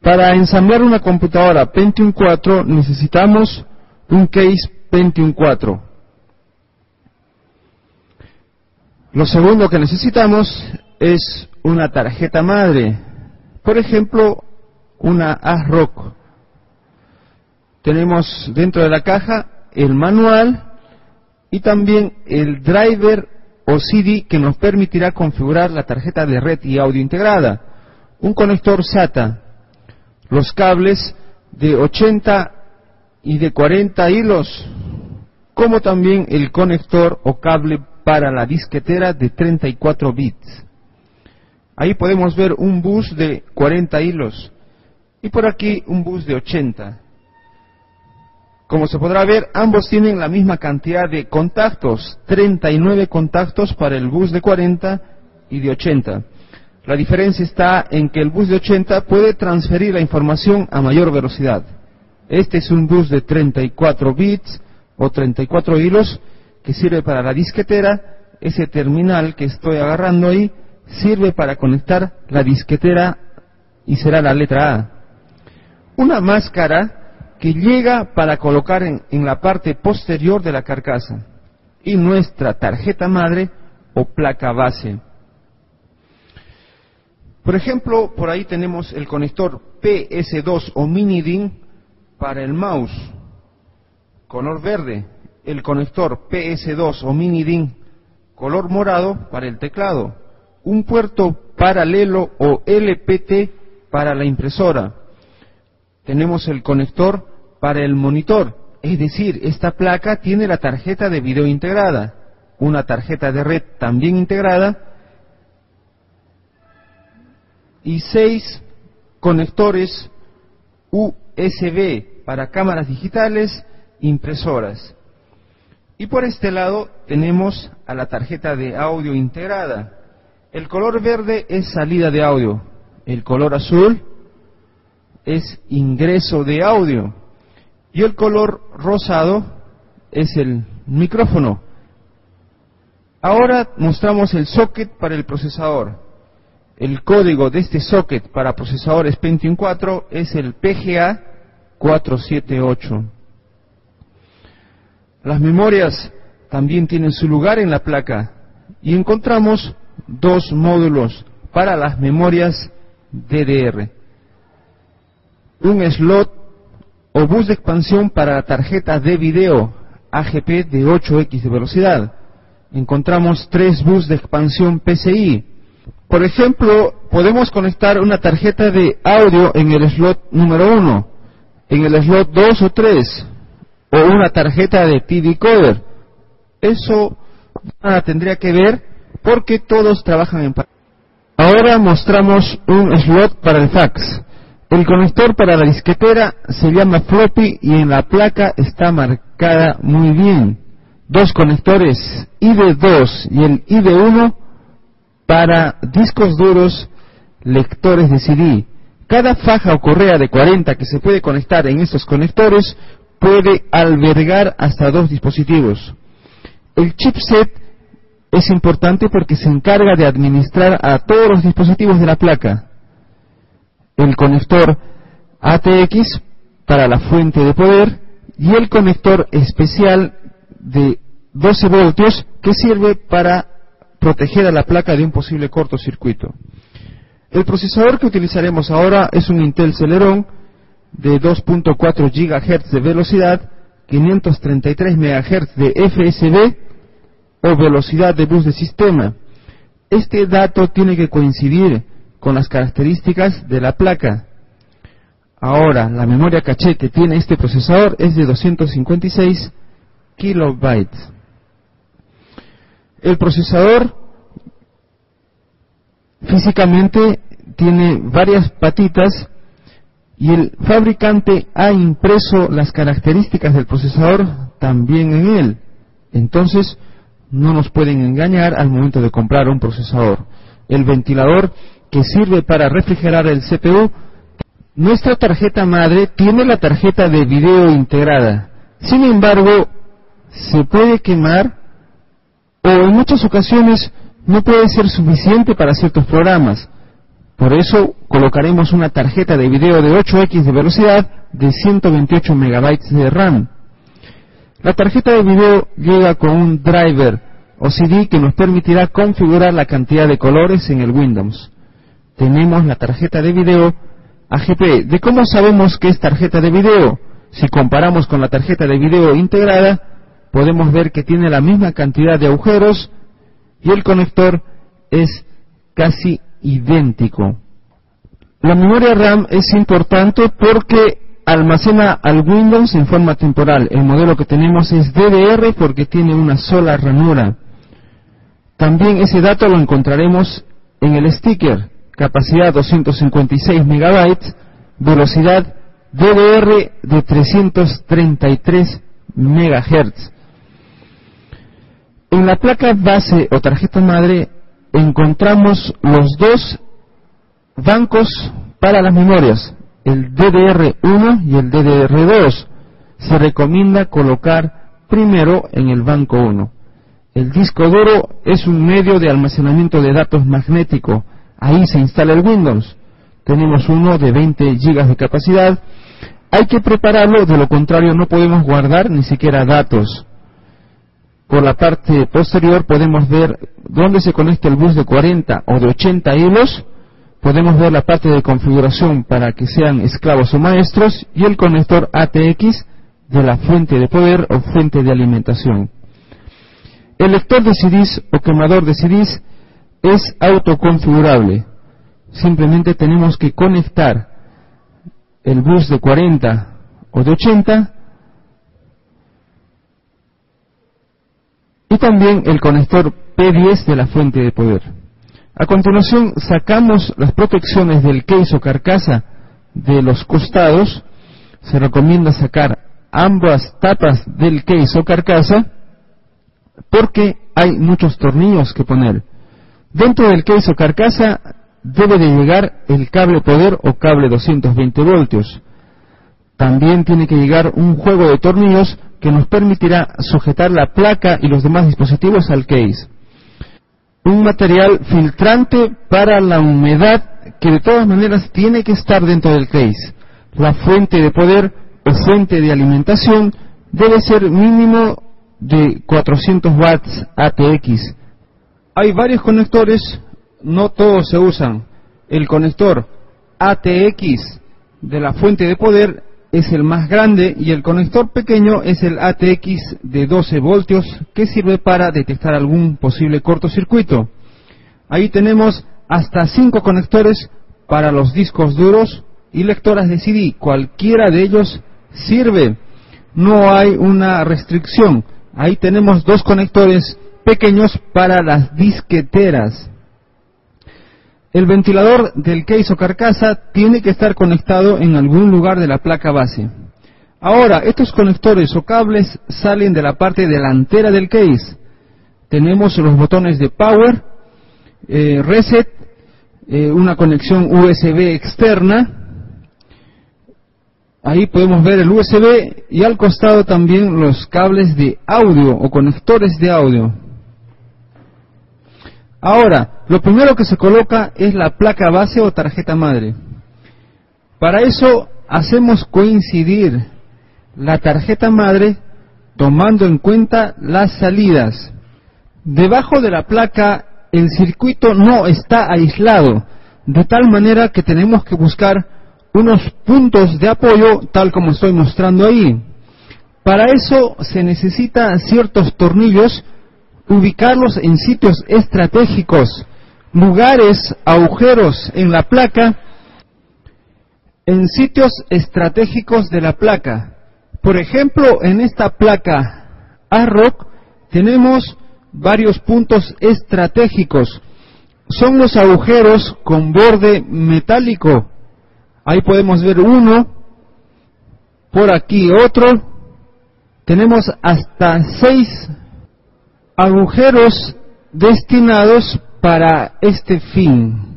Para ensamblar una computadora Pentium 4 necesitamos un case Pentium 4. Lo segundo que necesitamos es una tarjeta madre, por ejemplo, una ASRock. Tenemos dentro de la caja el manual y también el driver o CD que nos permitirá configurar la tarjeta de red y audio integrada, un conector SATA, los cables de 80 y de 40 hilos, como también el conector o cable para la disquetera de 34 bits. Ahí podemos ver un bus de 40 hilos y por aquí un bus de 80. Como se podrá ver, ambos tienen la misma cantidad de contactos, 39 contactos para el bus de 40 y de 80. La diferencia está en que el bus de 80 puede transferir la información a mayor velocidad. Este es un bus de 34 bits o 34 hilos que sirve para la disquetera. Ese terminal que estoy agarrando ahí sirve para conectar la disquetera y será la letra A. Una máscara que llega para colocar en la parte posterior de la carcasa y nuestra tarjeta madre o placa base. Por ejemplo, por ahí tenemos el conector PS2 o mini DIN para el mouse, color verde, el conector PS2 o mini DIN color morado para el teclado, un puerto paralelo o LPT para la impresora. Tenemos el conector para el monitor, es decir, esta placa tiene la tarjeta de video integrada, una tarjeta de red también integrada y 6 conectores USB para cámaras digitales, impresoras. Y por este lado tenemos a la tarjeta de audio integrada. El color verde es salida de audio, el color azul es ingreso de audio y el color rosado es el micrófono. Ahora mostramos el socket para el procesador. El código de este socket para procesadores Pentium 4 es el PGA 478. Las memorias también tienen su lugar en la placa y encontramos dos módulos para las memorias DDR. Un slot o bus de expansión para la tarjeta de video AGP de 8x de velocidad. Encontramos 3 bus de expansión PCI. Por ejemplo, podemos conectar una tarjeta de audio en el slot número 1, en el slot 2 o 3, o una tarjeta de T-decoder. Eso nada tendría que ver porque todos trabajan en paralelo. Ahora mostramos un slot para el fax. El conector para la disquetera se llama floppy y en la placa está marcada muy bien. 2 conectores ID2 y el ID1 para discos duros, lectores de CD. Cada faja o correa de 40 que se puede conectar en estos conectores puede albergar hasta 2 dispositivos. El chipset es importante porque se encarga de administrar a todos los dispositivos de la placa. El conector ATX para la fuente de poder y el conector especial de 12 voltios que sirve para proteger a la placa de un posible cortocircuito. El procesador que utilizaremos ahora es un Intel Celeron de 2.4 GHz de velocidad, 533 MHz de FSD o velocidad de bus de sistema. Este dato tiene que coincidir con las características de la placa. Ahora, la memoria caché que tiene este procesador es de 256 kilobytes. El procesador físicamente tiene varias patitas y el fabricante ha impreso las características del procesador también en él. Entonces, no nos pueden engañar al momento de comprar un procesador. El ventilador que sirve para refrigerar el CPU. Nuestra tarjeta madre tiene la tarjeta de video integrada. Sin embargo, se puede quemar o en muchas ocasiones no puede ser suficiente para ciertos programas. Por eso colocaremos una tarjeta de video de 8X de velocidad de 128 megabytes de RAM. La tarjeta de video llega con un driver o CD que nos permitirá configurar la cantidad de colores en el Windows. Tenemos la tarjeta de video AGP. ¿De cómo sabemos que es tarjeta de video? Si comparamos con la tarjeta de video integrada, podemos ver que tiene la misma cantidad de agujeros y el conector es casi idéntico. La memoria RAM es importante porque almacena al Windows en forma temporal. El modelo que tenemos es DDR porque tiene una sola ranura. También ese dato lo encontraremos en el sticker. Capacidad 256 megabytes, velocidad DDR de 333 MHz. En la placa base o tarjeta madre encontramos los dos bancos para las memorias, el DDR1 y el DDR2. Se recomienda colocar primero en el banco 1. El disco duro es un medio de almacenamiento de datos magnético. Ahí se instala el Windows. Tenemos uno de 20 GB de capacidad. Hay que prepararlo, de lo contrario no podemos guardar ni siquiera datos. Por la parte posterior podemos ver dónde se conecta el bus de 40 o de 80 hilos. Podemos ver la parte de configuración para que sean esclavos o maestros y el conector ATX de la fuente de poder o fuente de alimentación. El lector de CDs o quemador de CDs es autoconfigurable. Simplemente tenemos que conectar el bus de 40 o de 80 y también el conector P10 de la fuente de poder. A continuación sacamos las protecciones del case o carcasa de los costados. Se recomienda sacar ambas tapas del case o carcasa porque hay muchos tornillos que poner. Dentro del case o carcasa debe de llegar el cable poder o cable 220 voltios. También tiene que llegar un juego de tornillos que nos permitirá sujetar la placa y los demás dispositivos al case. Un material filtrante para la humedad que de todas maneras tiene que estar dentro del case. La fuente de poder o fuente de alimentación debe ser mínimo de 400 watts ATX. Hay varios conectores, no todos se usan. El conector ATX de la fuente de poder es el más grande y el conector pequeño es el ATX de 12 voltios que sirve para detectar algún posible cortocircuito. Ahí tenemos hasta 5 conectores para los discos duros y lectoras de CD. Cualquiera de ellos sirve. No hay una restricción. Ahí tenemos 2 conectores pequeños para las disqueteras. El ventilador del case o carcasa tiene que estar conectado en algún lugar de la placa base. Ahora, estos conectores o cables salen de la parte delantera del case. Tenemos los botones de power, reset, una conexión USB externa. Ahí podemos ver el USB y al costado también los cables de audio o conectores de audio. Ahora, lo primero que se coloca es la placa base o tarjeta madre. Para eso hacemos coincidir la tarjeta madre tomando en cuenta las salidas. Debajo de la placa el circuito no está aislado, de tal manera que tenemos que buscar unos puntos de apoyo tal como estoy mostrando ahí. Para eso se necesita ciertos tornillos, ubicarlos en sitios estratégicos, lugares, agujeros en la placa, en sitios estratégicos de la placa. Por ejemplo, en esta placa ARROC tenemos varios puntos estratégicos. Son los agujeros con borde metálico. Ahí podemos ver uno, por aquí otro. Tenemos hasta 6 agujeros destinados para este fin.